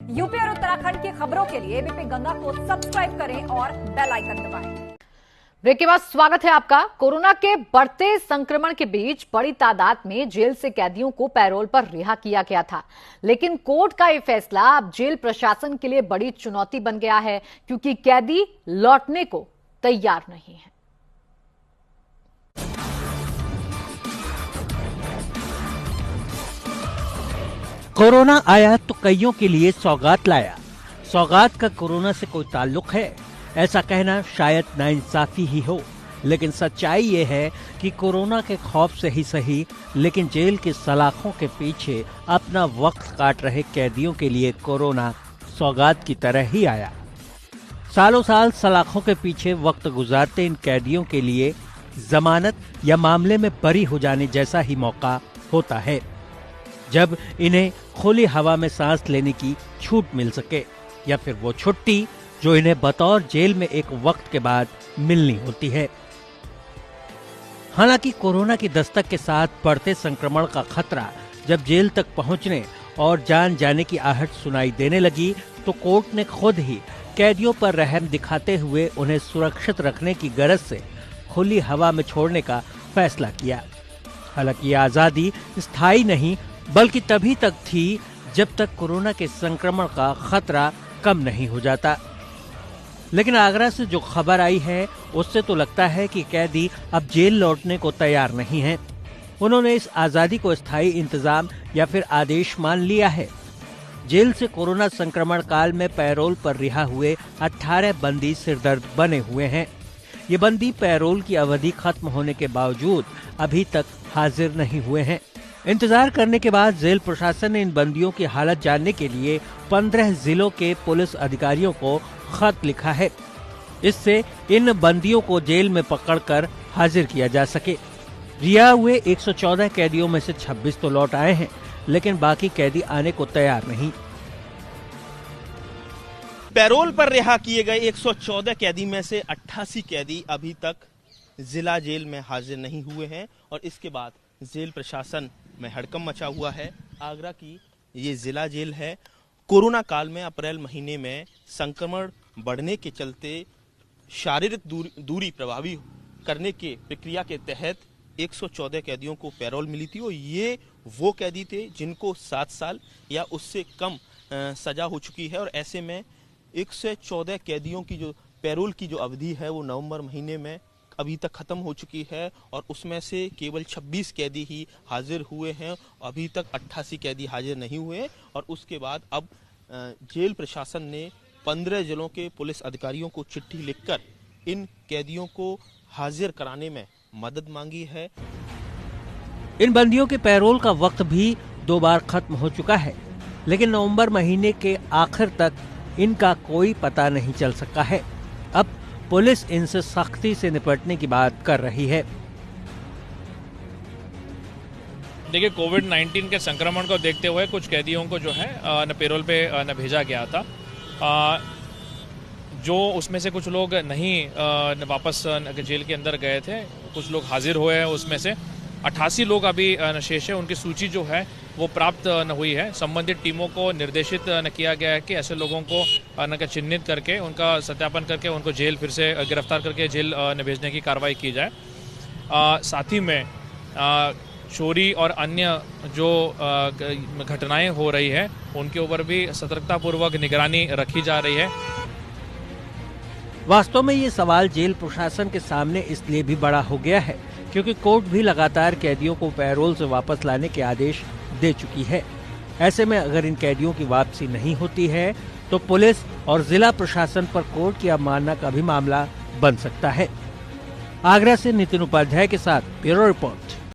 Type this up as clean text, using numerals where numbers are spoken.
UP और उत्तराखंड की खबरों के लिए एबीपी गंगा को सब्सक्राइब करें और बेल आइकन दबाएं। ब्रेक के बाद स्वागत है आपका। कोरोना के बढ़ते संक्रमण के बीच बड़ी तादाद में जेल से कैदियों को पैरोल पर रिहा किया गया था, लेकिन कोर्ट का यह फैसला अब जेल प्रशासन के लिए बड़ी चुनौती बन गया है, क्योंकि कैदी लौटने को तैयार नहीं है। कोरोना आया तो कईयों के लिए सौगात लाया। सौगात का कोरोना से कोई ताल्लुक है, ऐसा कहना शायद नाइंसाफी ही हो, लेकिन सच्चाई ये है कि कोरोना के खौफ से ही सही, लेकिन जेल की सलाखों के पीछे अपना वक्त काट रहे कैदियों के लिए कोरोना सौगात की तरह ही आया। सालों साल सलाखों के पीछे वक्त गुजारते इन कैदियों के लिए जमानत या मामले में बरी हो जाने जैसा ही मौका होता है, जब इन्हें खुली हवा में सांस लेने की छूट मिल सके, या फिर वो छुट्टी जो इन्हें बतौर जेल में एक वक्त के बाद मिलनी होती है। हालांकि कोरोना की दस्तक के साथ बढ़ते संक्रमण का खतरा जब जेल तक पहुंचने और जान जाने की आहट सुनाई देने लगी, तो कोर्ट ने खुद ही कैदियों पर रहम दिखाते हुए उन्हें सुरक्षित रखने की गरज से खुली हवा में छोड़ने का फैसला किया। हालांकि यह आजादी स्थायी नहीं, बल्कि तभी तक थी जब तक कोरोना के संक्रमण का खतरा कम नहीं हो जाता। लेकिन आगरा से जो खबर आई है, उससे तो लगता है कि कैदी अब जेल लौटने को तैयार नहीं हैं। उन्होंने इस आजादी को स्थायी इंतजाम या फिर आदेश मान लिया है। जेल से कोरोना संक्रमण काल में पैरोल पर रिहा हुए 18 बंदी सिरदर्द बने हुए हैं। ये बंदी पैरोल की अवधि खत्म होने के बावजूद अभी तक हाजिर नहीं हुए हैं। इंतजार करने के बाद जेल प्रशासन ने इन बंदियों की हालत जानने के लिए 15 जिलों के पुलिस अधिकारियों को खत लिखा है। इससे इन बंदियों को जेल में पकड़कर हाजिर किया जा सके। रिहा हुए 114 कैदियों में से 26 तो लौट आए हैं, लेकिन बाकी कैदी आने को तैयार नहीं। पैरोल पर रिहा किए गए 114 कैदी में से 88 कैदी अभी तक जिला जेल में हाजिर नहीं हुए हैं, और इसके बाद जेल प्रशासन में हड़कंप मचा हुआ है। आगरा की ये जिला जेल है। कोरोना काल में अप्रैल महीने में संक्रमण बढ़ने के चलते शारीरिक दूरी प्रभावी करने के प्रक्रिया के तहत 114 कैदियों को पैरोल मिली थी, और ये वो कैदी थे जिनको 7 साल या उससे कम सजा हो चुकी है। और ऐसे में 114 कैदियों की जो पैरोल की जो अवधि है वो नवंबर महीने में अभी तक खत्म हो चुकी है, और उसमें से केवल 26 कैदी ही हाजिर हुए हैं। अभी तक 88 कैदी हाजिर नहीं हुए, और उसके बाद अब जेल प्रशासन ने 15 जिलों के पुलिस अधिकारियों को चिट्ठी लिखकर इन कैदियों को हाजिर कराने में मदद मांगी है। इन बंदियों के पैरोल का वक्त भी 2 बार खत्म हो चुका है, लेकिन नवंबर महीने के आखिर तक इनका कोई पता नहीं चल सका है। अब पुलिस इनसे सख्ती से निपटने की बात कर रही है। देखिए, कोविड-19 के संक्रमण को देखते हुए कुछ कैदियों को जो है न पैरोल पे न भेजा गया था। जो उसमें से कुछ लोग नहीं वापस जेल के अंदर गए थे, कुछ लोग हाजिर हुए हैं। उसमें से 88 लोग अभी शेष है। उनकी सूची जो है वो प्राप्त न हुई है। संबंधित टीमों को निर्देशित न किया गया है कि ऐसे लोगों को न चिन्हित करके उनका सत्यापन करके उनको जेल फिर से गिरफ्तार करके जेल न भेजने की कार्रवाई की जाए। साथ ही में चोरी और अन्य जो घटनाएं हो रही है उनके ऊपर भी सतर्कतापूर्वक निगरानी रखी जा रही है। वास्तव में ये सवाल जेल प्रशासन के सामने इसलिए भी बड़ा हो गया है क्योंकि कोर्ट भी लगातार कैदियों को पैरोल से वापस लाने के आदेश दे चुकी है। ऐसे में अगर इन कैदियों की वापसी नहीं होती है तो पुलिस और जिला प्रशासन पर कोर्ट की अवमानना का भी मामला बन सकता है। आगरा से नितिन उपाध्याय के साथ ब्यूरो रिपोर्ट।